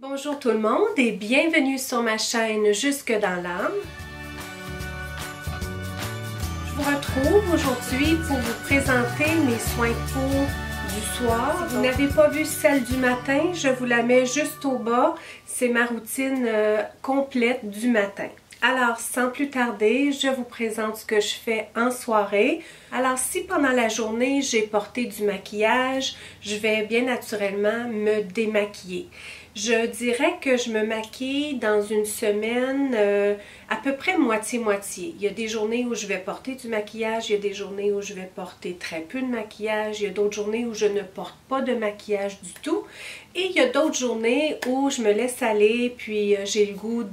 Bonjour tout le monde et bienvenue sur ma chaîne Jusque dans l'âme. Je vous retrouve aujourd'hui pour vous présenter mes soins de peau du soir. Si vous n'avez pas vu celle du matin, je vous la mets juste au bas. C'est ma routine complète du matin. Alors, sans plus tarder, je vous présente ce que je fais en soirée. Alors, si pendant la journée, j'ai porté du maquillage, je vais bien naturellement me démaquiller. Je dirais que je me maquille dans une semaine à peu près moitié-moitié. Il y a des journées où je vais porter du maquillage, il y a des journées où je vais porter très peu de maquillage, il y a d'autres journées où je ne porte pas de maquillage du tout. Et il y a d'autres journées où je me laisse aller, puis j'ai le goût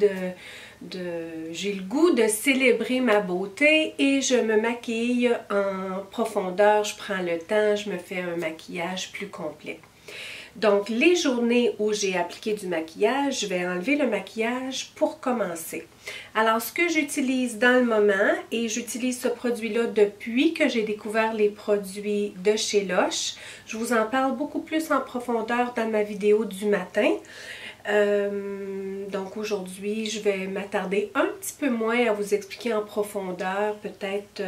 de célébrer ma beauté et je me maquille en profondeur, je prends le temps, je me fais un maquillage plus complet. Donc, les journées où j'ai appliqué du maquillage, je vais enlever le maquillage pour commencer. Alors, ce que j'utilise dans le moment, et j'utilise ce produit-là depuis que j'ai découvert les produits de chez Lush, je vous en parle beaucoup plus en profondeur dans ma vidéo du matin. Donc aujourd'hui, je vais m'attarder un petit peu moins à vous expliquer en profondeur peut-être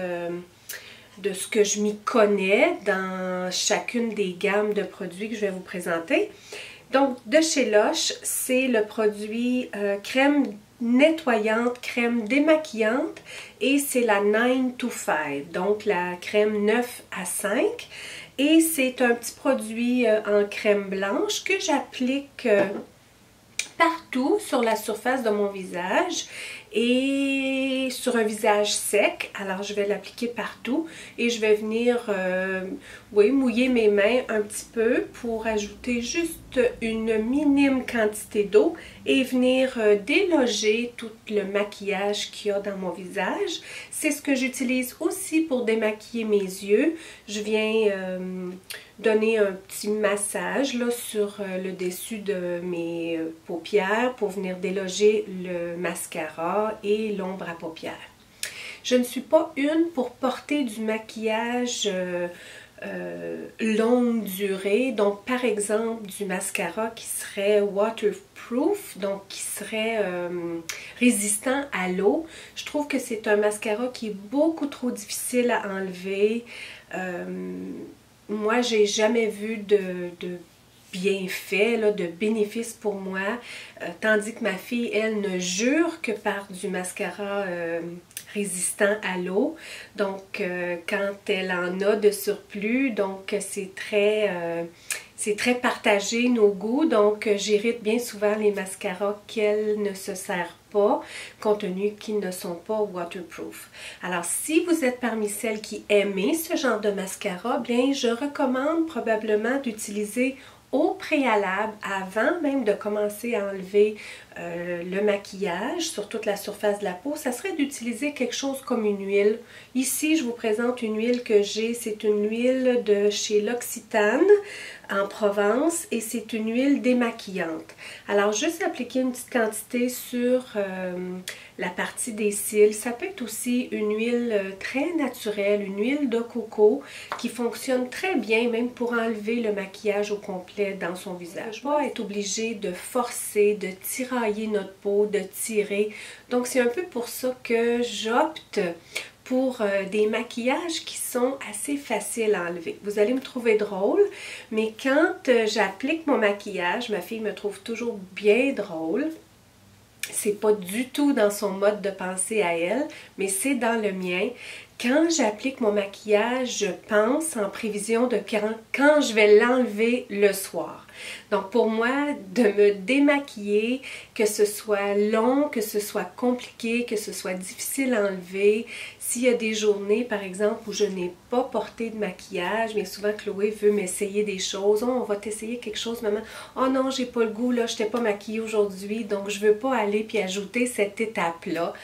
de ce que je m'y connais dans chacune des gammes de produits que je vais vous présenter. Donc de chez Lush, c'est le produit crème nettoyante, crème démaquillante et c'est la 9 to 5, donc la crème 9 à 5. Et c'est un petit produit en crème blanche que j'applique partout sur la surface de mon visage et sur un visage sec. Alors je vais l'appliquer partout et je vais venir mouiller mes mains un petit peu pour ajouter juste une minime quantité d'eau et venir déloger tout le maquillage qu'il y a dans mon visage. C'est ce que j'utilise aussi pour démaquiller mes yeux. Je viens donner un petit massage là, sur le dessus de mes paupières pour venir déloger le mascara et l'ombre à paupières. Je ne suis pas une pour porter du maquillage longue durée, donc par exemple du mascara qui serait waterproof, donc qui serait résistant à l'eau. Je trouve que c'est un mascara qui est beaucoup trop difficile à enlever. Moi, j'ai jamais vu de bienfaits, de bénéfices pour moi, tandis que ma fille, elle, ne jure que par du mascara résistant à l'eau. Donc, quand elle en a de surplus, donc c'est très partagé nos goûts. Donc, j'hérite bien souvent les mascaras qu'elle ne se sert pas, compte tenu qu'ils ne sont pas waterproof. Alors, si vous êtes parmi celles qui aiment ce genre de mascara, bien, je recommande probablement d'utiliser au préalable, avant même de commencer à enlever le maquillage sur toute la surface de la peau, ça serait d'utiliser quelque chose comme une huile. Ici, je vous présente une huile que j'ai, c'est une huile de chez L'Occitane en Provence et c'est une huile démaquillante. Alors, juste appliquer une petite quantité sur la partie des cils. Ça peut être aussi une huile très naturelle, une huile de coco qui fonctionne très bien même pour enlever le maquillage au complet dans son visage. On va être obligé de forcer, de tirailler notre peau, de tirer. Donc, c'est un peu pour ça que j'opte pour des maquillages qui sont assez faciles à enlever. Vous allez me trouver drôle, mais quand j'applique mon maquillage, ma fille me trouve toujours bien drôle. C'est pas du tout dans son mode de pensée à elle, mais c'est dans le mien. Quand j'applique mon maquillage, je pense en prévision de quand je vais l'enlever le soir. Donc pour moi, de me démaquiller, que ce soit long, que ce soit compliqué, que ce soit difficile à enlever, s'il y a des journées par exemple où je n'ai pas porté de maquillage, mais souvent Chloé veut m'essayer des choses. Oh, on va t'essayer quelque chose, maman. Oh non, j'ai pas le goût, là, je t'ai pas maquillée aujourd'hui, donc je veux pas aller puis ajouter cette étape-là,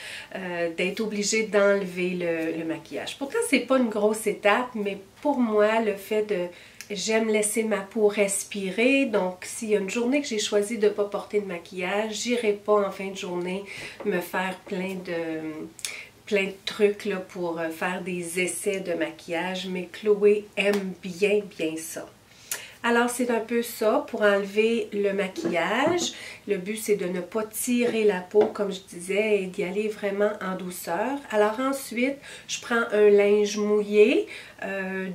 d'être obligée d'enlever le maquillage. Pourtant, c'est pas une grosse étape, mais pour moi, le fait de... J'aime laisser ma peau respirer, donc s'il y a une journée que j'ai choisi de ne pas porter de maquillage, j'irai pas en fin de journée me faire plein de trucs là, pour faire des essais de maquillage, mais Chloé aime bien ça. Alors, c'est un peu ça pour enlever le maquillage. Le but, c'est de ne pas tirer la peau, comme je disais, et d'y aller vraiment en douceur. Alors ensuite, je prends un linge mouillé,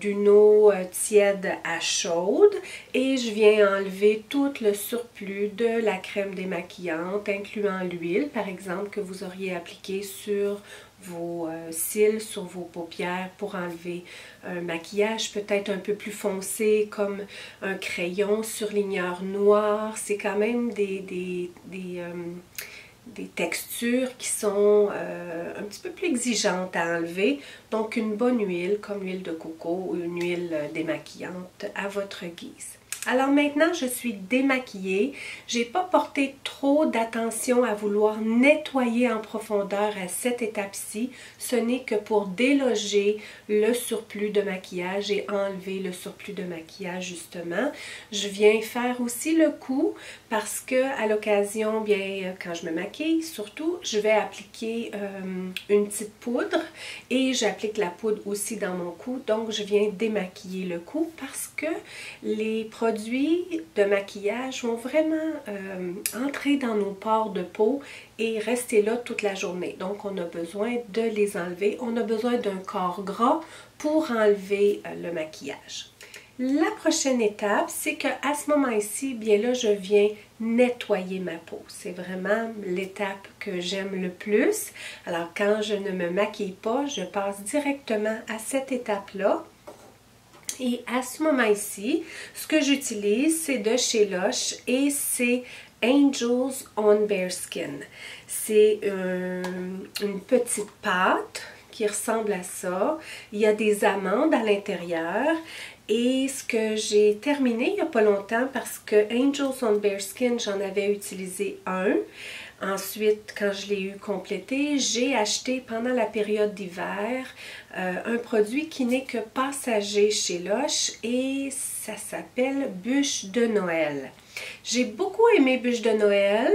d'une eau tiède à chaude, et je viens enlever tout le surplus de la crème démaquillante, incluant l'huile, par exemple, que vous auriez appliquée sur vos cils, sur vos paupières pour enlever un maquillage peut-être un peu plus foncé comme un crayon surligneur noir. C'est quand même des textures qui sont un petit peu plus exigeantes à enlever. Donc une bonne huile comme l'huile de coco ou une huile démaquillante à votre guise. Alors maintenant, je suis démaquillée. J'ai pas porté trop d'attention à vouloir nettoyer en profondeur à cette étape-ci. Ce n'est que pour déloger le surplus de maquillage et enlever le surplus de maquillage justement. Je viens faire aussi le cou parce que à l'occasion, bien quand je me maquille, surtout, je vais appliquer une petite poudre et j'applique la poudre aussi dans mon cou. Donc, je viens démaquiller le cou parce que les produits de maquillage vont vraiment entrer dans nos pores de peau et rester là toute la journée. Donc, on a besoin de les enlever. On a besoin d'un corps gras pour enlever le maquillage. La prochaine étape, c'est qu'à ce moment-ci, bien là, je viens nettoyer ma peau. C'est vraiment l'étape que j'aime le plus. Alors, quand je ne me maquille pas, je passe directement à cette étape-là. Et à ce moment-ci, ce que j'utilise, c'est de chez Lush et c'est Angels on Bare Skin. C'est une petite pâte qui ressemble à ça. Il y a des amandes à l'intérieur. Et ce que j'ai terminé il n'y a pas longtemps parce que Angels on Bare Skin, j'en avais utilisé un. Ensuite, quand je l'ai eu complété, j'ai acheté pendant la période d'hiver un produit qui n'est que passager chez Lush et ça s'appelle Bûche de Noël. J'ai beaucoup aimé Bûche de Noël.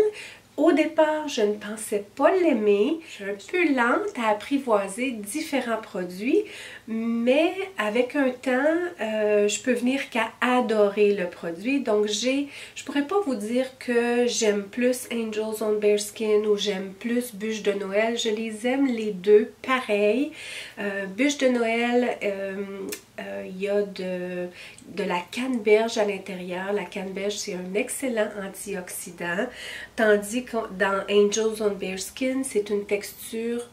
Au départ, je ne pensais pas l'aimer. Je suis un peu lente à apprivoiser différents produits, mais avec un temps, je peux venir qu'à adorer le produit. Donc, je pourrais pas vous dire que j'aime plus Angels on Bare Skin ou j'aime plus Bûche de Noël. Je les aime les deux pareil. Bûche de Noël, il y a de la canneberge à l'intérieur. La canneberge, c'est un excellent antioxydant. Tandis que dans Angels on Bare Skin, c'est une texture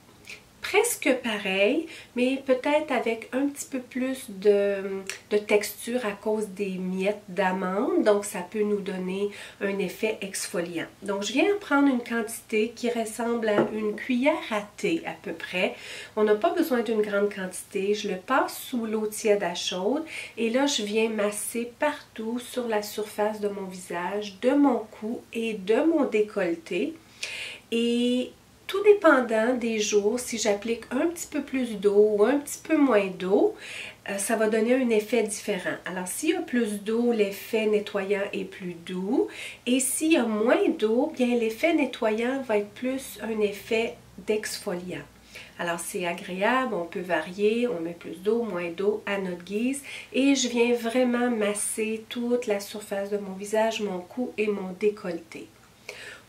presque pareil, mais peut-être avec un petit peu plus de texture à cause des miettes d'amande. Donc, ça peut nous donner un effet exfoliant. Donc, je viens prendre une quantité qui ressemble à une cuillère à thé à peu près. On n'a pas besoin d'une grande quantité. Je le passe sous l'eau tiède à chaude et là, je viens masser partout sur la surface de mon visage, de mon cou et de mon décolleté. Et tout dépendant des jours, si j'applique un petit peu plus d'eau ou un petit peu moins d'eau, ça va donner un effet différent. Alors, s'il y a plus d'eau, l'effet nettoyant est plus doux. Et s'il y a moins d'eau, bien l'effet nettoyant va être plus un effet d'exfoliant. Alors, c'est agréable, on peut varier, on met plus d'eau, moins d'eau à notre guise. Et je viens vraiment masser toute la surface de mon visage, mon cou et mon décolleté.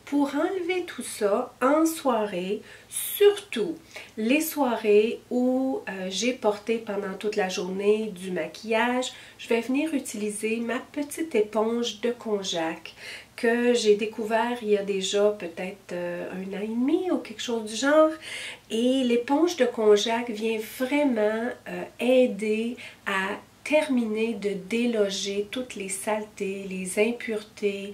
Pour enlever tout ça en soirée, surtout les soirées où j'ai porté pendant toute la journée du maquillage, je vais venir utiliser ma petite éponge de konjac que j'ai découvert il y a déjà peut-être 1 an et demi ou quelque chose du genre. Et l'éponge de konjac vient vraiment aider à terminer de déloger toutes les saletés, les impuretés,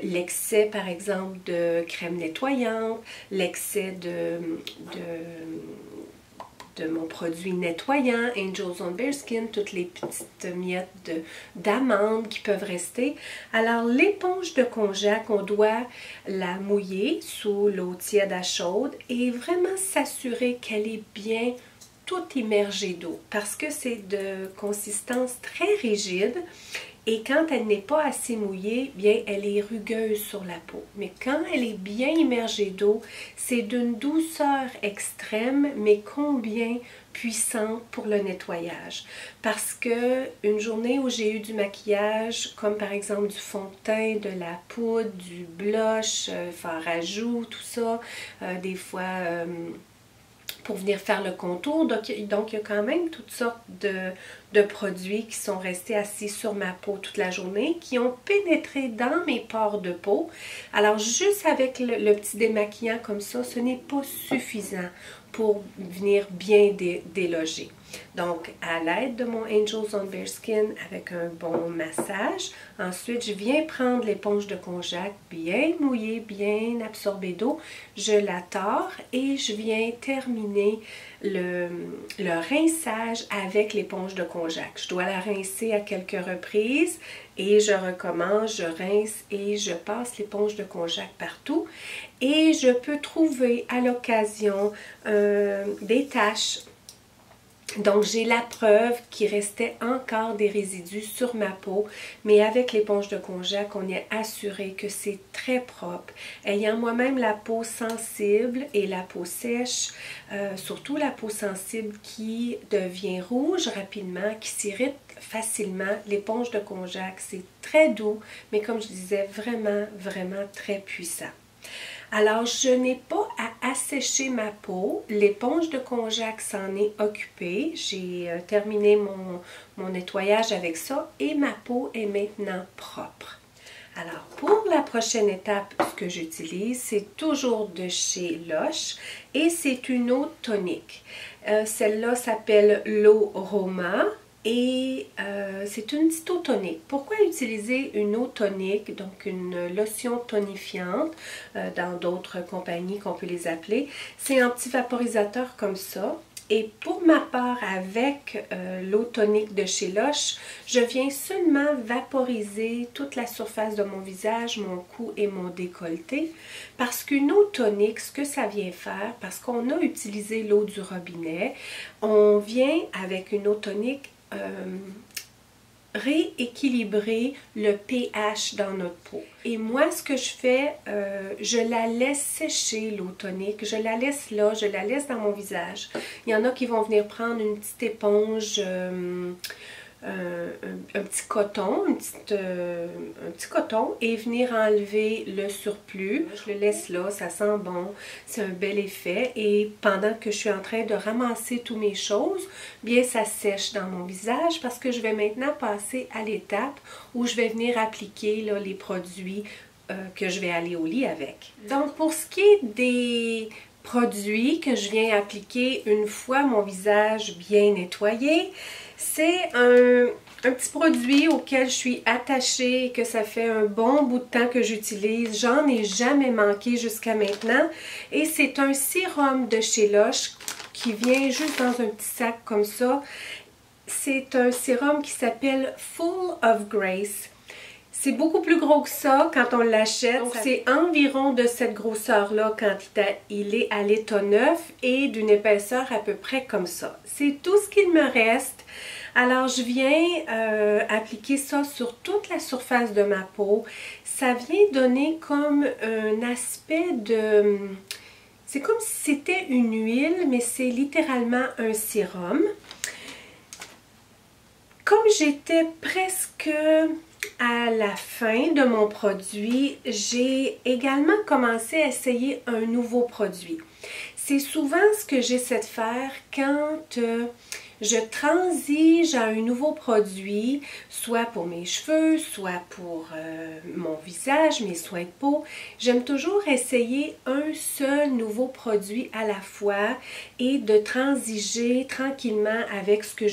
l'excès par exemple de crème nettoyante, l'excès de mon produit nettoyant, Angels on Bare Skin, toutes les petites miettes d'amandes qui peuvent rester. Alors l'éponge de konjac, on doit la mouiller sous l'eau tiède à chaude et vraiment s'assurer qu'elle est bien tout immergé d'eau parce que c'est de consistance très rigide Et quand elle n'est pas assez mouillée, bien elle est rugueuse sur la peau. Mais quand elle est bien immergée d'eau, c'est d'une douceur extrême, mais combien puissante pour le nettoyage. Parce que une journée où j'ai eu du maquillage, comme par exemple du fond de teint, de la poudre, du blush, fard à joues, tout ça, des fois pour venir faire le contour. Donc il y a quand même toutes sortes de produits qui sont restés assis sur ma peau toute la journée, qui ont pénétré dans mes pores de peau. Alors juste avec le petit démaquillant comme ça, ce n'est pas suffisant pour venir bien déloger. Donc, à l'aide de mon Angels on Bare Skin avec un bon massage, ensuite je viens prendre l'éponge de konjac bien mouillée, bien absorbée d'eau, je la tords et je viens terminer le rinçage avec l'éponge de konjac. Je dois la rincer à quelques reprises et je recommence, je rince et je passe l'éponge de konjac partout. Et je peux trouver à l'occasion des taches. Donc, j'ai la preuve qu'il restait encore des résidus sur ma peau, mais avec l'éponge de konjac, on est assuré que c'est très propre. Ayant moi-même la peau sensible et la peau sèche, surtout la peau sensible qui devient rouge rapidement, qui s'irrite facilement, l'éponge de konjac, c'est très doux, mais comme je disais, vraiment, vraiment très puissant. Alors, je n'ai pas à assécher ma peau. L'éponge de konjac s'en est occupée. J'ai terminé mon nettoyage avec ça et ma peau est maintenant propre. Alors, pour la prochaine étape, ce que j'utilise, c'est toujours de chez Lush et c'est une eau tonique. Celle-là s'appelle l'eau Roma. Et c'est une petite eau tonique. Pourquoi utiliser une eau tonique, donc une lotion tonifiante, dans d'autres compagnies qu'on peut les appeler? C'est un petit vaporisateur comme ça. Et pour ma part, avec l'eau tonique de chez Lush, je viens seulement vaporiser toute la surface de mon visage, mon cou et mon décolleté. Parce qu'une eau tonique, ce que ça vient faire, parce qu'on a utilisé l'eau du robinet, on vient avec une eau tonique rééquilibrer le pH dans notre peau. Et moi, ce que je fais, je la laisse sécher, l'eau tonique. Je la laisse là, je la laisse dans mon visage. Il y en a qui vont venir prendre une petite éponge, un petit coton, un petit coton et venir enlever le surplus. Je le laisse là, ça sent bon, c'est un bel effet. Et pendant que je suis en train de ramasser toutes mes choses, bien ça sèche dans mon visage parce que je vais maintenant passer à l'étape où je vais venir appliquer là, les produits que je vais aller au lit avec. Donc pour ce qui est des produit que je viens appliquer une fois mon visage bien nettoyé, c'est un petit produit auquel je suis attachée et que ça fait un bon bout de temps que j'utilise. J'en ai jamais manqué jusqu'à maintenant. Et c'est un sérum de chez Lush qui vient juste dans un petit sac comme ça. C'est un sérum qui s'appelle Full of Grace. C'est beaucoup plus gros que ça quand on l'achète. C'est environ de cette grosseur-là quand il est à l'état neuf et d'une épaisseur à peu près comme ça. C'est tout ce qu'il me reste. Alors, je viens appliquer ça sur toute la surface de ma peau. Ça vient donner comme un aspect de... C'est comme si c'était une huile, mais c'est littéralement un sérum. Comme j'étais presque à la fin de mon produit, j'ai également commencé à essayer un nouveau produit. C'est souvent ce que j'essaie de faire quand je transige à un nouveau produit, soit pour mes cheveux, soit pour mon visage, mes soins de peau. J'aime toujours essayer un seul nouveau produit à la fois et de transiger tranquillement avec ce que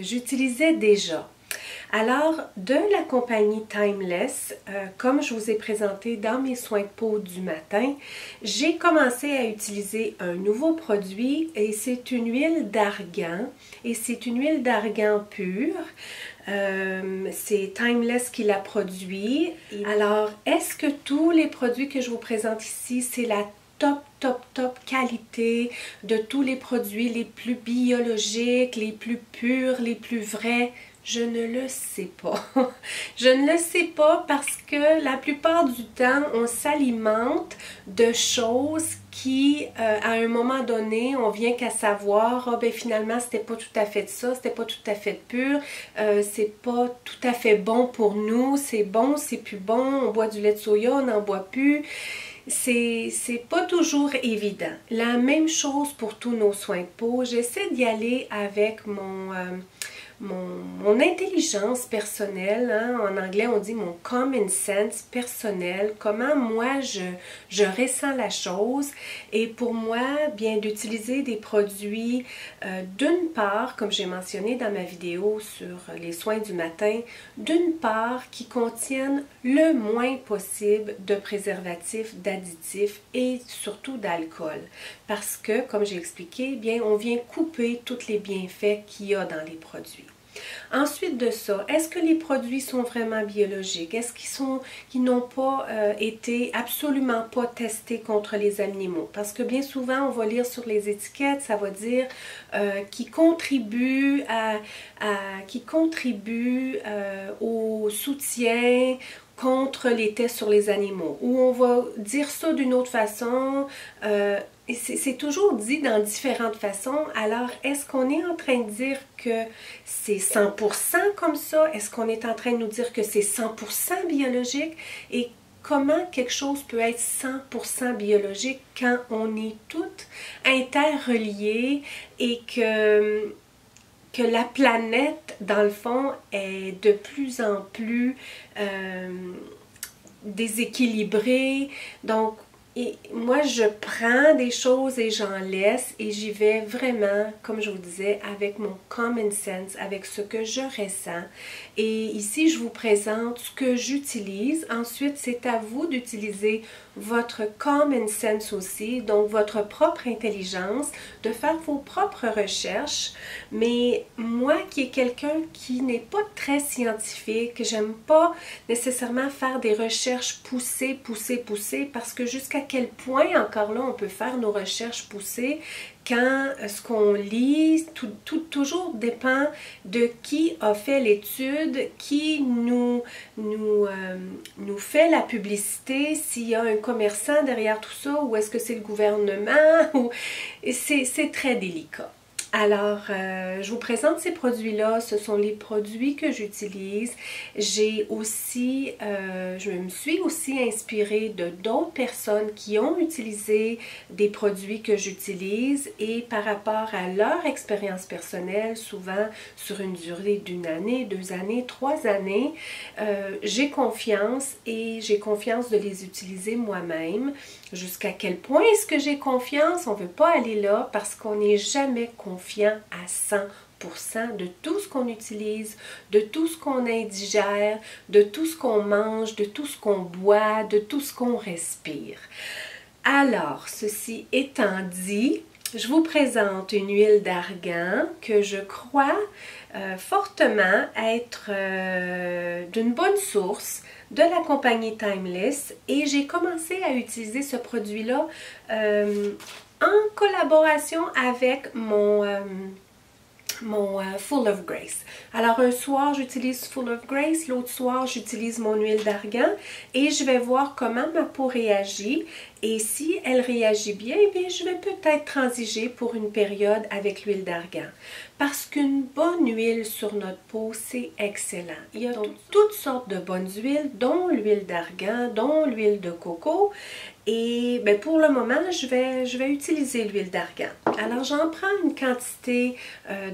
j'utilisais déjà. Alors, de la compagnie Timeless, comme je vous ai présenté dans mes soins de peau du matin, j'ai commencé à utiliser un nouveau produit et c'est une huile d'argan et c'est une huile d'argan pure. C'est Timeless qui la produit. Alors, est-ce que tous les produits que je vous présente ici, c'est la top qualité de tous les produits les plus biologiques, les plus purs, les plus vrais? Je ne le sais pas. Je ne le sais pas parce que la plupart du temps, on s'alimente de choses qui, à un moment donné, on vient qu'à savoir, ah ben finalement, c'était pas tout à fait de ça, c'était pas tout à fait pur, c'est pas tout à fait bon pour nous, c'est bon, c'est plus bon, on boit du lait de soya, on n'en boit plus. C'est pas toujours évident. La même chose pour tous nos soins de peau. J'essaie d'y aller avec mon intelligence personnelle, hein, en anglais on dit mon common sense personnel, comment moi je ressens la chose. Et pour moi, bien d'utiliser des produits, d'une part, comme j'ai mentionné dans ma vidéo sur les soins du matin, d'une part qui contiennent le moins possible de préservatifs, d'additifs et surtout d'alcool. Parce que, comme j'ai expliqué, bien on vient couper tous les bienfaits qu'il y a dans les produits. Ensuite de ça, est-ce que les produits sont vraiment biologiques? Est-ce qu'ils n'ont pas été absolument pas testés contre les animaux? Parce que bien souvent, on va lire sur les étiquettes, ça va dire qui contribue au soutien contre les tests sur les animaux. Ou on va dire ça d'une autre façon. C'est toujours dit dans différentes façons. Alors, est-ce qu'on est en train de dire que c'est 100% comme ça? Est-ce qu'on est en train de nous dire que c'est 100% biologique? Et comment quelque chose peut être 100% biologique quand on est toutes interreliées et que la planète, dans le fond, est de plus en plus déséquilibrée. Donc, et moi, je prends des choses et j'en laisse et j'y vais vraiment, comme je vous disais, avec mon common sense, avec ce que je ressens. Et ici, je vous présente ce que j'utilise. Ensuite, c'est à vous d'utiliser votre common sense aussi, donc votre propre intelligence, de faire vos propres recherches. Mais moi qui est quelqu'un qui n'est pas très scientifique, j'aime pas nécessairement faire des recherches poussées, parce que jusqu'à quel point, encore là, on peut faire nos recherches poussées quand ce qu'on lit, toujours dépend de qui a fait l'étude, qui nous fait la publicité, s'il y a un commerçant derrière tout ça, ou est-ce que c'est le gouvernement, c'est très délicat. Alors, je vous présente ces produits-là, ce sont les produits que j'utilise. J'ai aussi, je me suis aussi inspirée de d'autres personnes qui ont utilisé des produits que j'utilise et par rapport à leur expérience personnelle, souvent sur une durée d'une année, 2 années, 3 années, j'ai confiance et j'ai confiance de les utiliser moi-même. Jusqu'à quel point est-ce que j'ai confiance? On ne veut pas aller là parce qu'on n'est jamais confiant à 100% de tout ce qu'on utilise, de tout ce qu'on indigère, de tout ce qu'on mange, de tout ce qu'on boit, de tout ce qu'on respire. Alors, ceci étant dit, je vous présente une huile d'argan que je crois fortement être d'une bonne source de la compagnie Timeless et j'ai commencé à utiliser ce produit-là en collaboration avec mon Full of Grace. Alors un soir j'utilise Full of Grace, l'autre soir j'utilise mon huile d'argan et je vais voir comment ma peau réagit et si elle réagit bien, eh bien je vais peut-être transiger pour une période avec l'huile d'argan. Parce qu'une bonne huile sur notre peau, c'est excellent. Il y a donc toutes sortes de bonnes huiles, dont l'huile d'argan, dont l'huile de coco. Et bien, pour le moment, je vais utiliser l'huile d'argan. Alors, j'en prends une quantité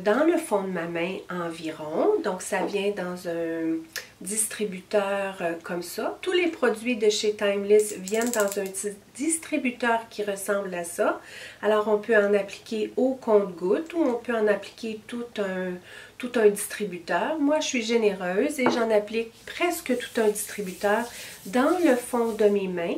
dans le fond de ma main environ. Donc, ça vient dans un distributeur comme ça. Tous les produits de chez Timeless viennent dans un distributeur qui ressemble à ça. Alors, on peut en appliquer au compte-gouttes ou on peut en appliquer tout un distributeur. Moi, je suis généreuse et j'en applique presque tout un distributeur dans le fond de mes mains.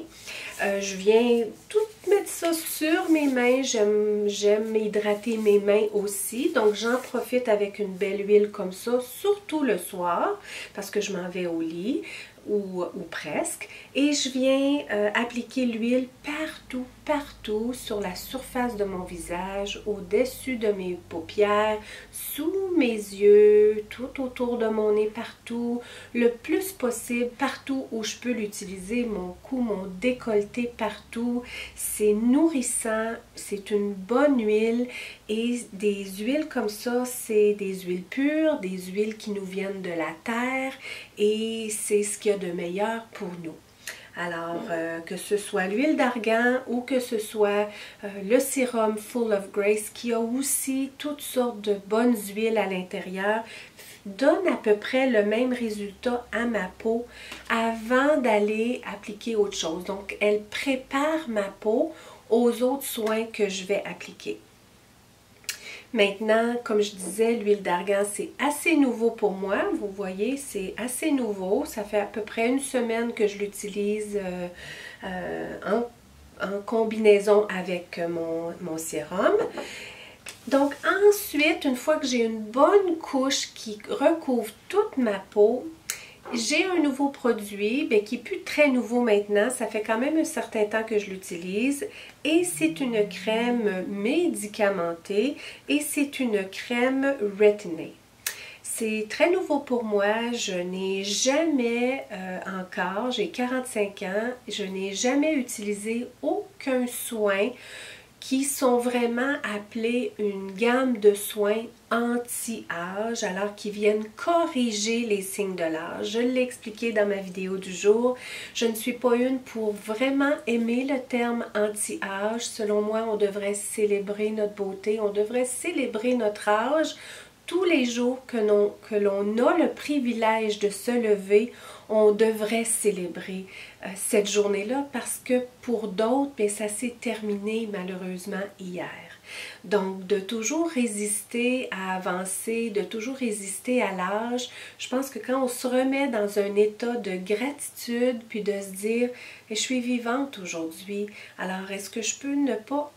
Je viens tout mettre ça sur mes mains. J'aime hydrater mes mains aussi. Donc, j'en profite avec une belle huile comme ça, surtout le soir, parce que je m'en vais au lit. ou presque. Et je viens appliquer l'huile partout, partout sur la surface de mon visage, au-dessus de mes paupières, sous mes yeux, tout autour de mon nez, partout, le plus possible, partout où je peux l'utiliser, mon cou, mon décolleté, partout. C'est nourrissant, c'est une bonne huile et des huiles comme ça, c'est des huiles pures, des huiles qui nous viennent de la terre et c'est ce qu'il y a de meilleur pour nous. Alors, que ce soit l'huile d'argan ou que ce soit le sérum Full of Grace qui a aussi toutes sortes de bonnes huiles à l'intérieur, donne à peu près le même résultat à ma peau avant d'aller appliquer autre chose. Donc, elle prépare ma peau aux autres soins que je vais appliquer. Maintenant, comme je disais, l'huile d'argan, c'est assez nouveau pour moi. Vous voyez, c'est assez nouveau. Ça fait à peu près une semaine que je l'utilise en combinaison avec mon sérum. Donc ensuite, une fois que j'ai une bonne couche qui recouvre toute ma peau, j'ai un nouveau produit qui n'est plus très nouveau maintenant, ça fait quand même un certain temps que je l'utilise et c'est une crème médicamentée et c'est une crème retinée. C'est très nouveau pour moi, je n'ai jamais encore, j'ai 45 ans, je n'ai jamais utilisé aucun soin qui sont vraiment appelés une gamme de soins anti-âge, alors qu'ils viennent corriger les signes de l'âge. Je l'ai expliqué dans ma vidéo du jour. Je ne suis pas une pour vraiment aimer le terme anti-âge. Selon moi, on devrait célébrer notre beauté, on devrait célébrer notre âge. Tous les jours que l'on a le privilège de se lever, on devrait célébrer cette journée-là parce que pour d'autres, ça s'est terminé malheureusement hier. Donc, de toujours résister à avancer, de toujours résister à l'âge, je pense que quand on se remet dans un état de gratitude, puis de se dire « je suis vivante aujourd'hui, alors est-ce que je peux ne pas...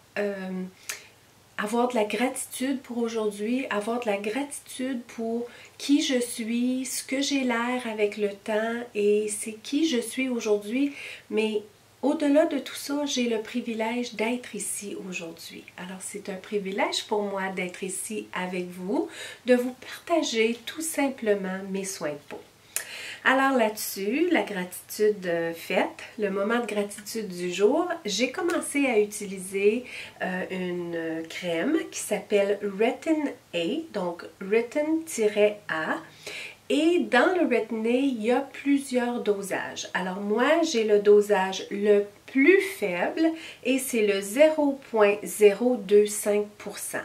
avoir de la gratitude pour aujourd'hui, avoir de la gratitude pour qui je suis, ce que j'ai l'air avec le temps et c'est qui je suis aujourd'hui. Mais au-delà de tout ça, j'ai le privilège d'être ici aujourd'hui. Alors c'est un privilège pour moi d'être ici avec vous, de vous partager tout simplement mes soins de peau. Alors là-dessus, la gratitude faite, le moment de gratitude du jour, j'ai commencé à utiliser une crème qui s'appelle Retin A, donc Retin-A. Et dans le Retin A, il y a plusieurs dosages. Alors moi, j'ai le dosage le plus faible et c'est le 0,025%.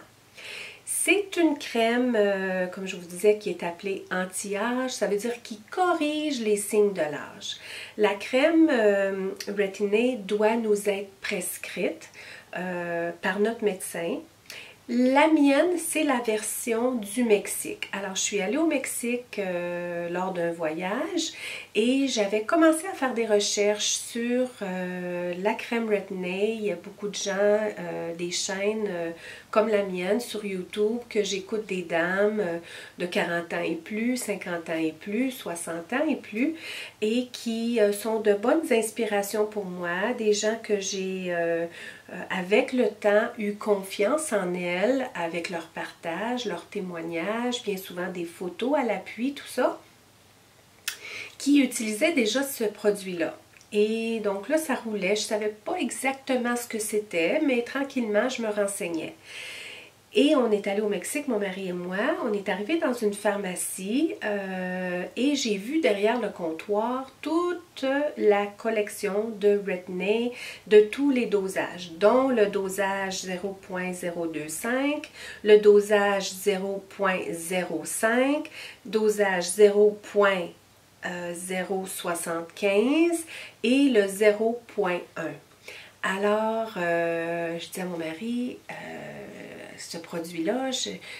C'est une crème, comme je vous disais, qui est appelée anti-âge. Ça veut dire qui corrige les signes de l'âge. La crème retinée doit nous être prescrite par notre médecin. La mienne, c'est la version du Mexique. Alors, je suis allée au Mexique lors d'un voyage et j'avais commencé à faire des recherches sur la crème retinée. Il y a beaucoup de gens, des chaînes comme la mienne sur YouTube, que j'écoute des dames de 40 ans et plus, 50 ans et plus, 60 ans et plus, et qui sont de bonnes inspirations pour moi, des gens que j'ai avec le temps eu confiance en elles, avec leur partage, leur témoignage, bien souvent des photos à l'appui, tout ça, qui utilisaient déjà ce produit-là. Et donc là, ça roulait. Je ne savais pas exactement ce que c'était, mais tranquillement, je me renseignais. Et on est allé au Mexique, mon mari et moi. On est arrivé dans une pharmacie et j'ai vu derrière le comptoir toute la collection de Retin-A de tous les dosages, dont le dosage 0,025, le dosage 0,05, dosage 0,075 et le 0,1. Alors, je dis à mon mari, ce produit-là,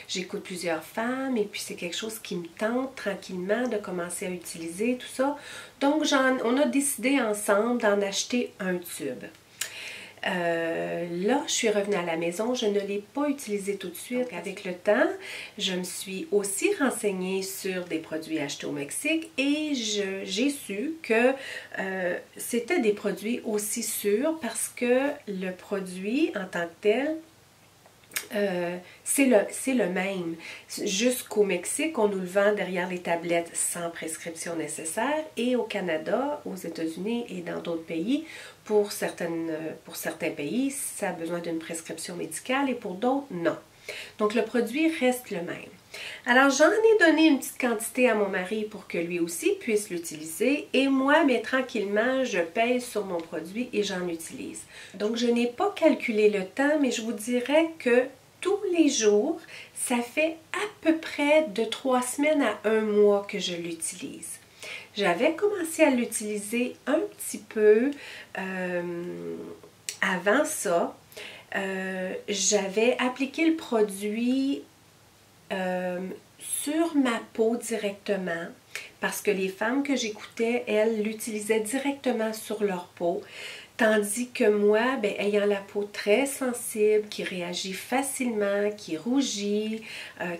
j'écoute plusieurs femmes et puis c'est quelque chose qui me tente tranquillement de commencer à utiliser, tout ça. Donc, on a décidé ensemble d'en acheter un tube. Là, je suis revenue à la maison, je ne l'ai pas utilisé tout de suite. Donc, avec le temps, je me suis aussi renseignée sur des produits achetés au Mexique et j'ai su que c'était des produits aussi sûrs parce que le produit en tant que tel, c'est le même. Jusqu'au Mexique, on nous le vend derrière les tablettes sans prescription nécessaire et au Canada, aux États-Unis et dans d'autres pays, pour certains pays, ça a besoin d'une prescription médicale et pour d'autres, non. Donc le produit reste le même. Alors j'en ai donné une petite quantité à mon mari pour que lui aussi puisse l'utiliser et moi, mais tranquillement, je pèse sur mon produit et j'en utilise. Donc je n'ai pas calculé le temps, mais je vous dirais que tous les jours, ça fait à peu près de 3 semaines à 1 mois que je l'utilise. J'avais commencé à l'utiliser un petit peu avant ça. J'avais appliqué le produit sur ma peau directement parce que les femmes que j'écoutais, elles l'utilisaient directement sur leur peau. Tandis que moi, ben, ayant la peau très sensible, qui réagit facilement, qui rougit,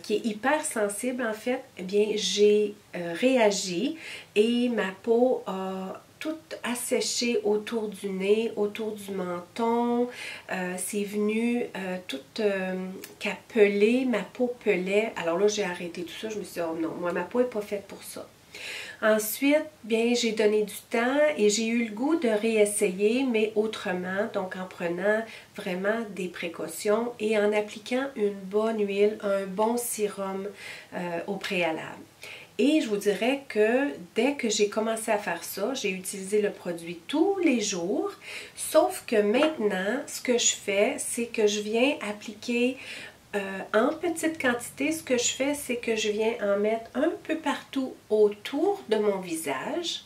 qui est hyper sensible en fait, eh bien j'ai réagi et ma peau a tout asséché autour du nez, autour du menton. C'est venu tout capeler, ma peau pelait. Alors là, j'ai arrêté tout ça. Je me suis dit, oh non, moi, ma peau n'est pas faite pour ça. Ensuite, bien, j'ai donné du temps et j'ai eu le goût de réessayer, mais autrement, donc en prenant vraiment des précautions et en appliquant une bonne huile, un bon sérum au préalable. Et je vous dirais que dès que j'ai commencé à faire ça, j'ai utilisé le produit tous les jours, sauf que maintenant, ce que je fais, c'est que je viens appliquer en petite quantité. Ce que je fais, c'est que je viens en mettre un peu partout autour de mon visage,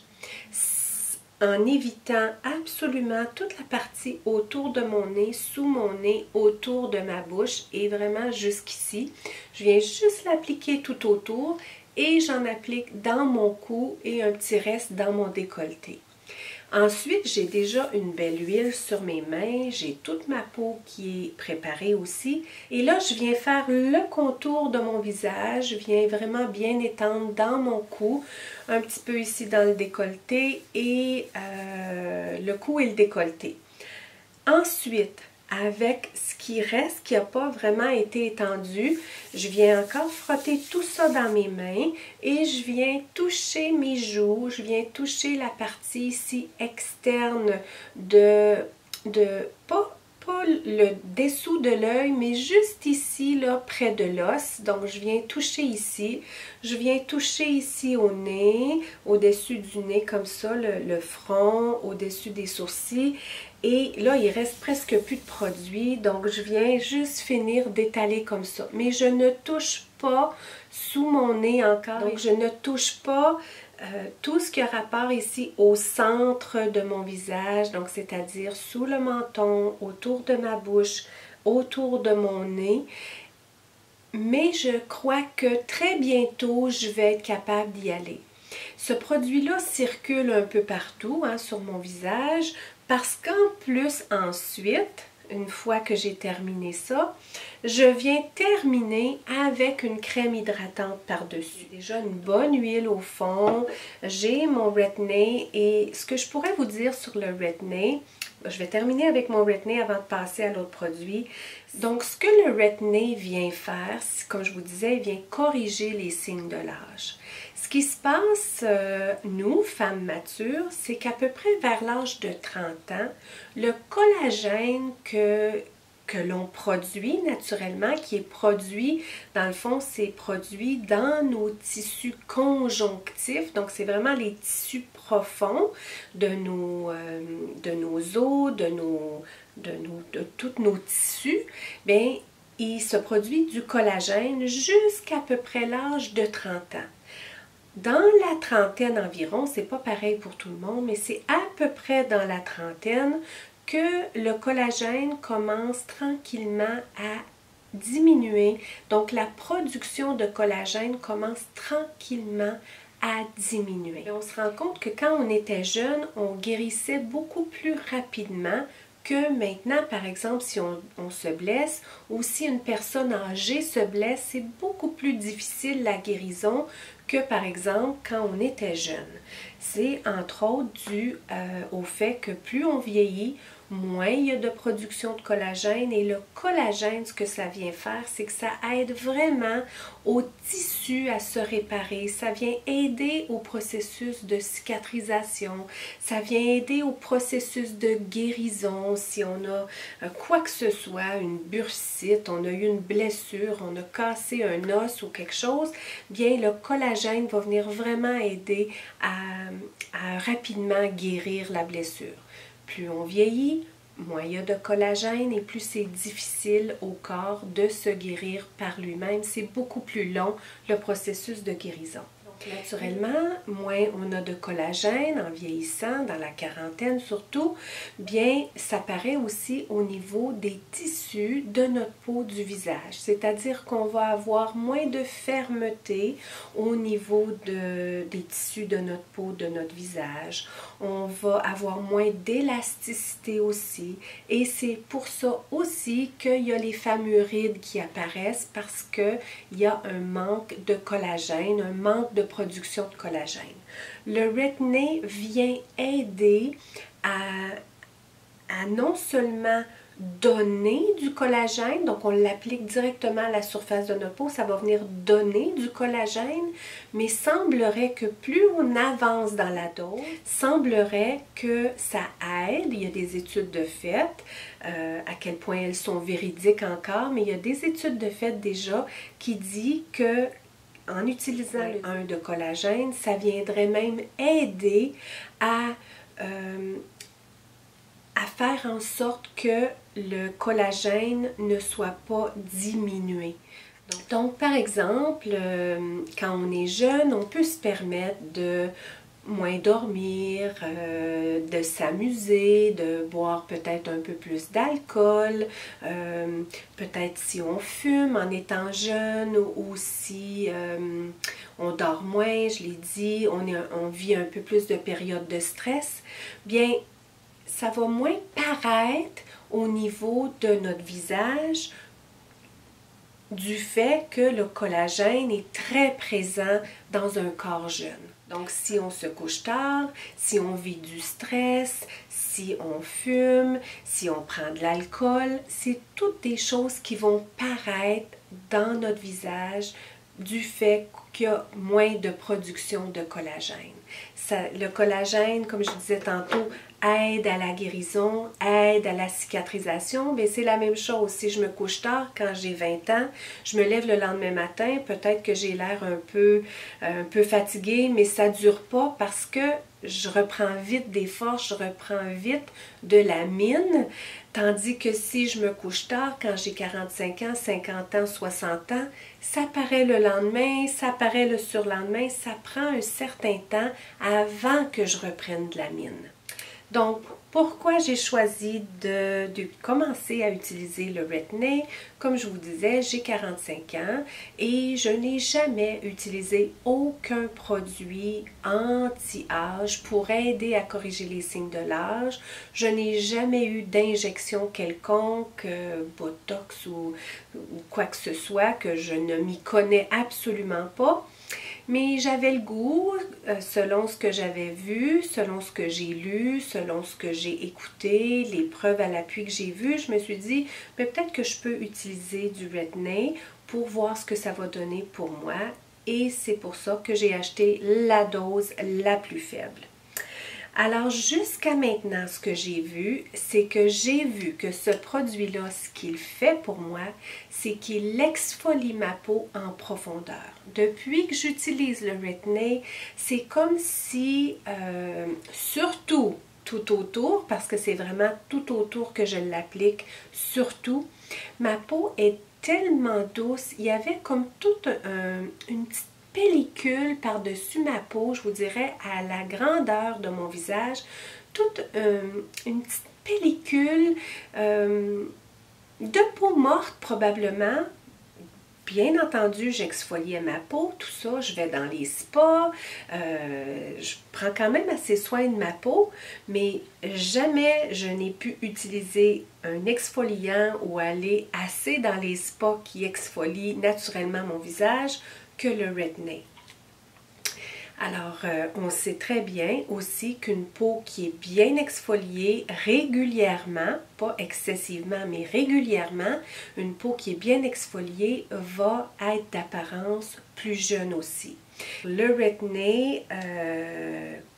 en évitant absolument toute la partie autour de mon nez, sous mon nez, autour de ma bouche et vraiment jusqu'ici. Je viens juste l'appliquer tout autour et j'en applique dans mon cou et un petit reste dans mon décolleté. Ensuite, j'ai déjà une belle huile sur mes mains, j'ai toute ma peau qui est préparée aussi. Et là, je viens faire le contour de mon visage, je viens vraiment bien étendre dans mon cou, un petit peu ici dans le décolleté et le cou et le décolleté. Ensuite, avec ce qui reste, qui n'a pas vraiment été étendu, je viens encore frotter tout ça dans mes mains et je viens toucher mes joues, je viens toucher la partie ici externe pas le dessous de l'œil, mais juste ici, là, près de l'os. Donc, je viens toucher ici. Je viens toucher ici au nez, au-dessus du nez, comme ça, le front, au-dessus des sourcils. Et là, il reste presque plus de produit. Donc, je viens juste finir d'étaler comme ça. Mais je ne touche pas sous mon nez encore. Donc, je ne touche pas tout ce qui a rapport ici au centre de mon visage, donc c'est-à-dire sous le menton, autour de ma bouche, autour de mon nez. Mais je crois que très bientôt, je vais être capable d'y aller. Ce produit-là circule un peu partout sur mon visage parce qu'en plus, ensuite, une fois que j'ai terminé ça, je viens terminer avec une crème hydratante par-dessus. Déjà une bonne huile au fond, j'ai mon Retin-A et ce que je pourrais vous dire sur le Retin-A, je vais terminer avec mon Retin-A avant de passer à l'autre produit. Donc ce que le Retin-A vient faire, comme je vous disais, il vient corriger les signes de l'âge. Ce qui se passe, nous, femmes matures, c'est qu'à peu près vers l'âge de 30 ans, le collagène que l'on produit naturellement, qui est produit, dans le fond, c'est produit dans nos tissus conjonctifs, donc c'est vraiment les tissus profonds de nos os, de tous nos tissus, bien, il se produit du collagène jusqu'à peu près l'âge de 30 ans. Dans la trentaine environ, c'est pas pareil pour tout le monde, mais c'est à peu près dans la trentaine que le collagène commence tranquillement à diminuer. Donc la production de collagène commence tranquillement à diminuer. Et on se rend compte que quand on était jeune, on guérissait beaucoup plus rapidement que maintenant, par exemple, si on se blesse ou si une personne âgée se blesse, c'est beaucoup plus difficile la guérison que par exemple quand on était jeune. C'est entre autres dû au fait que plus on vieillit, moins il y a de production de collagène, et le collagène, ce que ça vient faire, c'est que ça aide vraiment au tissu à se réparer, ça vient aider au processus de cicatrisation, ça vient aider au processus de guérison. Si on a quoi que ce soit, une bursite, on a eu une blessure, on a cassé un os ou quelque chose, bien le collagène va venir vraiment aider à rapidement guérir la blessure. Plus on vieillit, moins il y a de collagène et plus c'est difficile au corps de se guérir par lui-même. C'est beaucoup plus long le processus de guérison. Donc, naturellement, moins on a de collagène en vieillissant, dans la quarantaine surtout, bien ça paraît aussi au niveau des tissus de notre peau du visage. C'est-à-dire qu'on va avoir moins de fermeté au niveau des tissus de notre peau, de notre visage. On va avoir moins d'élasticité aussi. Et c'est pour ça aussi qu'il y a les fameux rides qui apparaissent, parce qu'il y a un manque de collagène, un manque de production de collagène. Le Retin-A vient aider à non seulement donner du collagène, donc on l'applique directement à la surface de notre peau, ça va venir donner du collagène, mais semblerait que plus on avance dans la dose, semblerait que ça aide. Il y a des études de fait, à quel point elles sont véridiques encore, mais il y a des études de fait déjà qui disent que en utilisant un de collagène, ça viendrait même aider à faire en sorte que le collagène ne soit pas diminué. Donc par exemple, quand on est jeune, on peut se permettre de moins dormir, de s'amuser, de boire peut-être un peu plus d'alcool, peut-être si on fume en étant jeune, ou si on dort moins, je l'ai dit, on vit un peu plus de périodes de stress, bien ça va moins paraître au niveau de notre visage du fait que le collagène est très présent dans un corps jeune. Donc, si on se couche tard, si on vit du stress, si on fume, si on prend de l'alcool, c'est toutes des choses qui vont paraître dans notre visage du fait qu'il y a moins de production de collagène. Le collagène, comme je disais tantôt, aide à la guérison, aide à la cicatrisation, mais c'est la même chose. Si je me couche tard quand j'ai 20 ans, je me lève le lendemain matin, peut-être que j'ai l'air un peu fatiguée, mais ça ne dure pas parce que je reprends vite des forces, je reprends vite de la mine, tandis que si je me couche tard quand j'ai 45 ans, 50 ans, 60 ans, ça paraît le lendemain, ça paraît le surlendemain, ça prend un certain temps avant que je reprenne de la mine. Donc, pourquoi j'ai choisi de commencer à utiliser le Retin-A? Comme je vous disais, j'ai 45 ans et je n'ai jamais utilisé aucun produit anti-âge pour aider à corriger les signes de l'âge. Je n'ai jamais eu d'injection quelconque, Botox ou quoi que ce soit, que je ne m'y connais absolument pas. Mais j'avais le goût, selon ce que j'avais vu, selon ce que j'ai lu, selon ce que j'ai écouté, les preuves à l'appui que j'ai vues, je me suis dit, peut-être que je peux utiliser du Retin-A pour voir ce que ça va donner pour moi. Et c'est pour ça que j'ai acheté la dose la plus faible. Alors, jusqu'à maintenant, ce que j'ai vu, c'est que j'ai vu que ce produit-là, ce qu'il fait pour moi, c'est qu'il exfolie ma peau en profondeur. Depuis que j'utilise le Retin-A, c'est comme si, surtout tout autour, parce que c'est vraiment tout autour que je l'applique, surtout, ma peau est tellement douce. Il y avait comme toute une petite pellicule par-dessus ma peau, je vous dirais à la grandeur de mon visage, toute une petite pellicule de peau morte probablement, Bien entendu, j'exfoliais ma peau, tout ça, je vais dans les spas, je prends quand même assez soin de ma peau, mais jamais je n'ai pu utiliser un exfoliant ou aller assez dans les spas qui exfolient naturellement mon visage que le Retin-A. Alors, on sait très bien aussi qu'une peau qui est bien exfoliée régulièrement, pas excessivement, mais régulièrement, une peau qui est bien exfoliée va être d'apparence plus jeune aussi. Le Retin-A,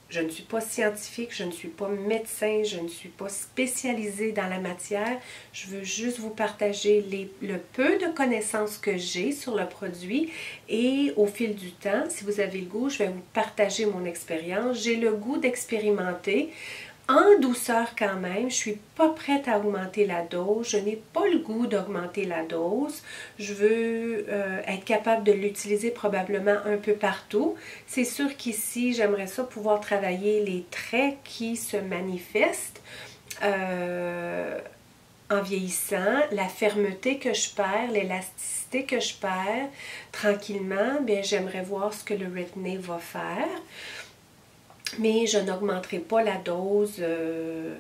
je ne suis pas scientifique, je ne suis pas médecin, je ne suis pas spécialisée dans la matière. Je veux juste vous partager le peu de connaissances que j'ai sur le produit et au fil du temps, si vous avez le goût, je vais vous partager mon expérience. J'ai le goût d'expérimenter en douceur quand même. Je ne suis pas prête à augmenter la dose. Je n'ai pas le goût d'augmenter la dose. Je veux être capable de l'utiliser probablement un peu partout. C'est sûr qu'ici, j'aimerais ça pouvoir travailler les traits qui se manifestent en vieillissant, la fermeté que je perds, l'élasticité que je perds tranquillement. Bien, j'aimerais voir ce que le Retin-A va faire. Mais je n'augmenterai pas la dose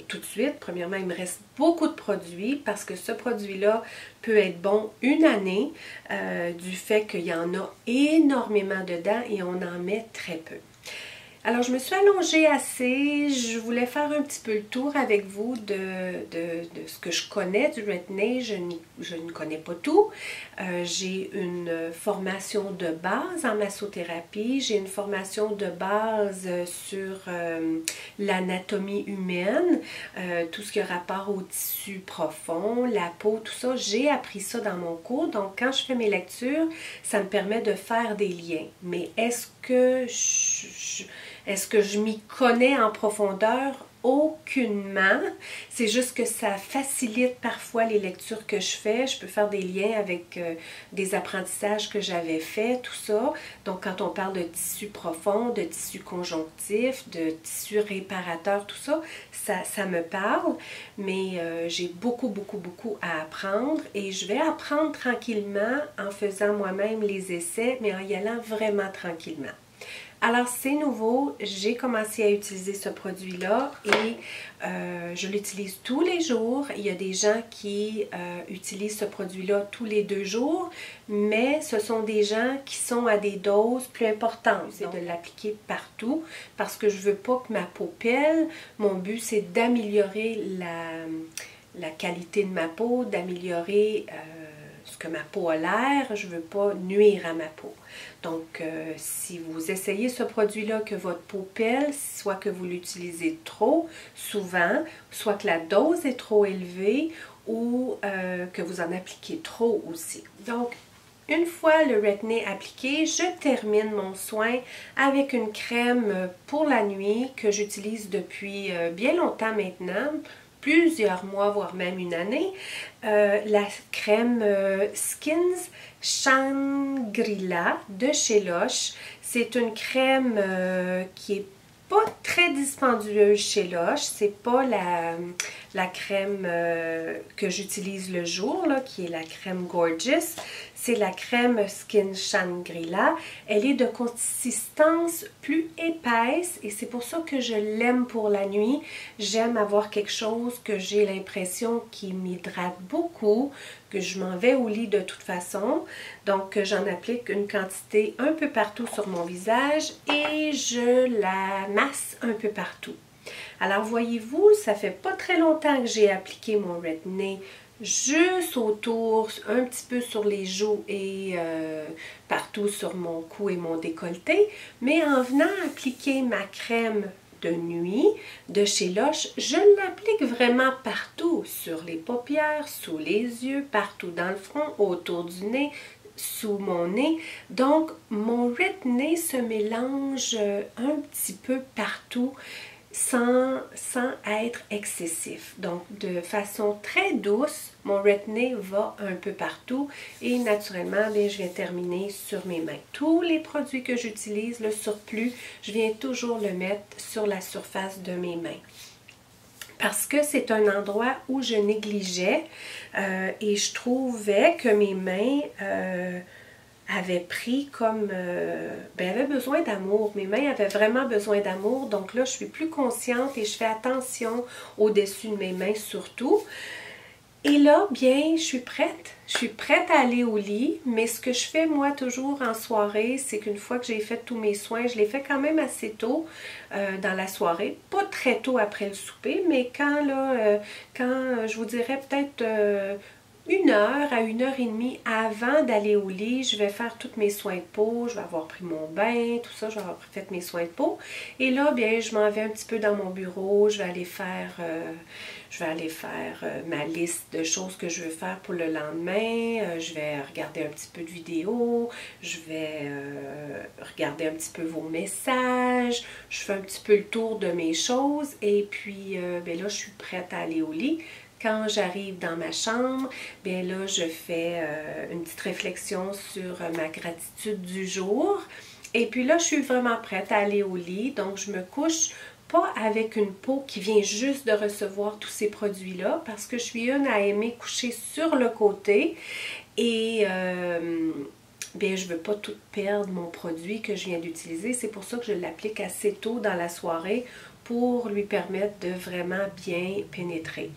tout de suite. Premièrement, il me reste beaucoup de produits parce que ce produit-là peut être bon une année du fait qu'il y en a énormément dedans et on en met très peu. Alors, je me suis allongée assez. Je voulais faire un petit peu le tour avec vous de ce que je connais du Retin-A. Je ne connais pas tout. J'ai une formation de base en massothérapie. J'ai une formation de base sur l'anatomie humaine, tout ce qui a rapport au tissu profond, la peau, tout ça. J'ai appris ça dans mon cours. Donc, quand je fais mes lectures, ça me permet de faire des liens. Mais est-ce que je m'y connais en profondeur? Aucunement. C'est juste que ça facilite parfois les lectures que je fais. Je peux faire des liens avec des apprentissages que j'avais faits, tout ça. Donc, quand on parle de tissu profond, de tissu conjonctif, de tissu réparateur, tout ça, ça me parle. Mais j'ai beaucoup à apprendre et je vais apprendre tranquillement en faisant moi-même les essais, mais en y allant vraiment tranquillement. Alors, c'est nouveau, j'ai commencé à utiliser ce produit-là et je l'utilise tous les jours. Il y a des gens qui utilisent ce produit-là tous les 2 jours, mais ce sont des gens qui sont à des doses plus importantes. C'est de l'appliquer partout parce que je ne veux pas que ma peau pèle. Mon but, c'est d'améliorer la qualité de ma peau, d'améliorer ce que ma peau a l'air. Je ne veux pas nuire à ma peau. Donc, si vous essayez ce produit-là que votre peau pèle, soit que vous l'utilisez trop souvent, soit que la dose est trop élevée ou que vous en appliquez trop aussi. Donc, une fois le Retin-A appliqué, je termine mon soin avec une crème pour la nuit que j'utilise depuis bien longtemps maintenant, plusieurs mois, voire même une année, la crème Skins Shangri-La de chez Lush. C'est une crème qui est pas très dispendieuse chez Lush. C'est pas la crème que j'utilise le jour, là, qui est la crème Gorgeous. C'est la crème Skin Shangri-La. Elle est de consistance plus épaisse et c'est pour ça que je l'aime pour la nuit. J'aime avoir quelque chose que j'ai l'impression qui m'hydrate beaucoup, que je m'en vais au lit de toute façon. Donc, j'en applique une quantité un peu partout sur mon visage et je la masse un peu partout. Alors, voyez-vous, ça fait pas très longtemps que j'ai appliqué mon Retin-A juste autour, un petit peu sur les joues et partout sur mon cou et mon décolleté. Mais en venant appliquer ma crème de nuit de chez Lush, je l'applique vraiment partout, sur les paupières, sous les yeux, partout dans le front, autour du nez, sous mon nez. Donc, mon Retin-A se mélange un petit peu partout sans être excessif. Donc, de façon très douce, mon Retin-A va un peu partout et naturellement, bien, je viens terminer sur mes mains. Tous les produits que j'utilise, le surplus, je viens toujours le mettre sur la surface de mes mains. Parce que c'est un endroit où je négligeais et je trouvais que mes mains avait pris comme... avait besoin d'amour. Mes mains avaient vraiment besoin d'amour. Donc là, je suis plus consciente et je fais attention au-dessus de mes mains surtout. Et là, bien, je suis prête. Je suis prête à aller au lit, mais ce que je fais, moi, toujours en soirée, c'est qu'une fois que j'ai fait tous mes soins, je les fais quand même assez tôt dans la soirée. Pas très tôt après le souper, mais quand je vous dirais peut-être 1 heure à 1 heure et demie avant d'aller au lit, je vais faire tous mes soins de peau, je vais avoir pris mon bain, tout ça, je vais avoir fait mes soins de peau. Et là, bien, je m'en vais un petit peu dans mon bureau, je vais aller faire ma liste de choses que je veux faire pour le lendemain. Je vais regarder un petit peu de vidéos, je vais regarder un petit peu vos messages, je fais un petit peu le tour de mes choses et puis bien là, je suis prête à aller au lit. Quand j'arrive dans ma chambre, bien là, je fais une petite réflexion sur ma gratitude du jour. Et puis là, je suis vraiment prête à aller au lit. Donc, je me couche pas avec une peau qui vient juste de recevoir tous ces produits-là, parce que je suis une à aimer coucher sur le côté. Et bien, je ne veux pas tout perdre mon produit que je viens d'utiliser. C'est pour ça que je l'applique assez tôt dans la soirée pour lui permettre de vraiment bien pénétrer.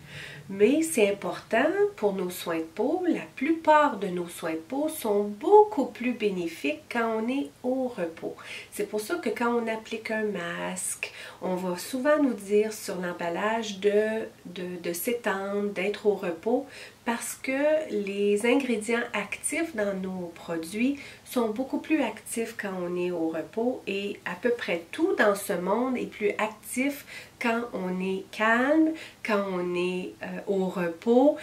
Mais c'est important pour nos soins de peau. La plupart de nos soins de peau sont beaucoup plus bénéfiques quand on est au repos. C'est pour ça que quand on applique un masque, on va souvent nous dire sur l'emballage de s'étendre, d'être au repos, parce que les ingrédients actifs dans nos produits sont beaucoup plus actifs quand on est au repos et à peu près tout dans ce monde est plus actif quand on est calme, quand on est au repos,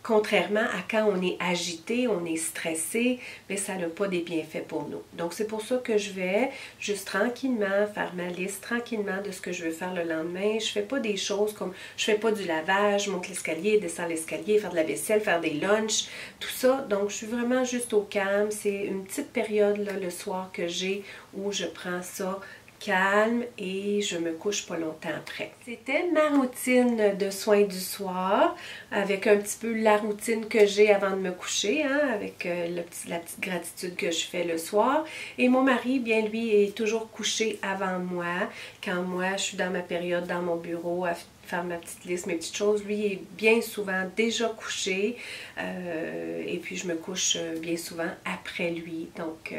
contrairement à quand on est agité, on est stressé, mais ça n'a pas des bienfaits pour nous. Donc c'est pour ça que je vais juste tranquillement faire ma liste, tranquillement de ce que je veux faire le lendemain. Je fais pas des choses comme, je fais pas du lavage, je monte l'escalier, descends l'escalier, faire de la vaisselle, faire des lunchs, tout ça. Donc je suis vraiment juste au calme. C'est une petite période là, le soir que j'ai où je prends ça calme et je me couche pas longtemps après. C'était ma routine de soins du soir avec un petit peu la routine que j'ai avant de me coucher, hein, avec la petite gratitude que je fais le soir. Et mon mari, bien lui, est toujours couché avant moi. Quand moi, je suis dans ma période dans mon bureau à faire ma petite liste, mes petites choses, lui est bien souvent déjà couché et puis je me couche bien souvent après lui. Donc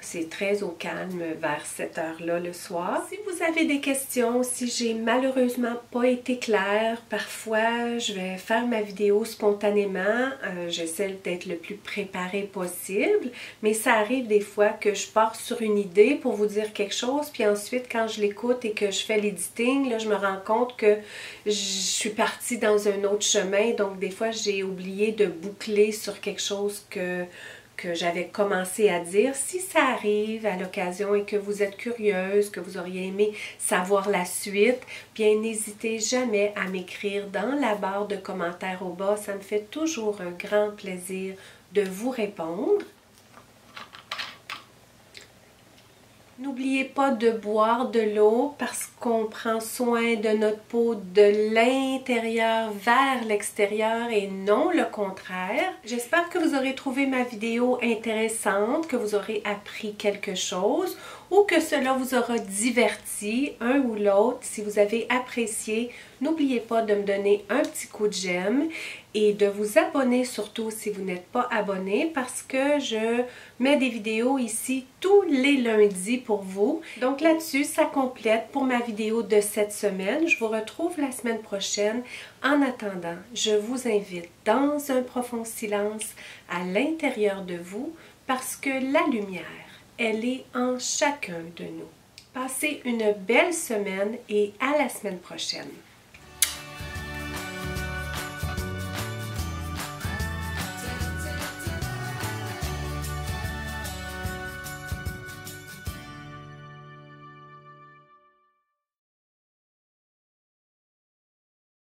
c'est très au calme vers cette heure-là le soir. Si vous avez des questions, si j'ai malheureusement pas été claire, parfois je vais faire ma vidéo spontanément. J'essaie d'être le plus préparée possible, mais ça arrive des fois que je pars sur une idée pour vous dire quelque chose, puis ensuite quand je l'écoute et que je fais l'editing, là je me rends compte que je suis partie dans un autre chemin, donc des fois j'ai oublié de boucler sur quelque chose que j'avais commencé à dire. Si ça arrive à l'occasion et que vous êtes curieuse, que vous auriez aimé savoir la suite, bien n'hésitez jamais à m'écrire dans la barre de commentaires au bas. Ça me fait toujours un grand plaisir de vous répondre. N'oubliez pas de boire de l'eau parce qu'on prend soin de notre peau de l'intérieur vers l'extérieur et non le contraire. J'espère que vous aurez trouvé ma vidéo intéressante, que vous aurez appris quelque chose ou que cela vous aura diverti, un ou l'autre. Si vous avez apprécié, n'oubliez pas de me donner un petit coup de j'aime et de vous abonner surtout si vous n'êtes pas abonné parce que je mets des vidéos ici tous les lundis pour vous. Donc là-dessus, ça complète pour ma vidéo de cette semaine. Je vous retrouve la semaine prochaine. En attendant, je vous invite dans un profond silence à l'intérieur de vous parce que la lumière, elle est en chacun de nous. Passez une belle semaine et à la semaine prochaine.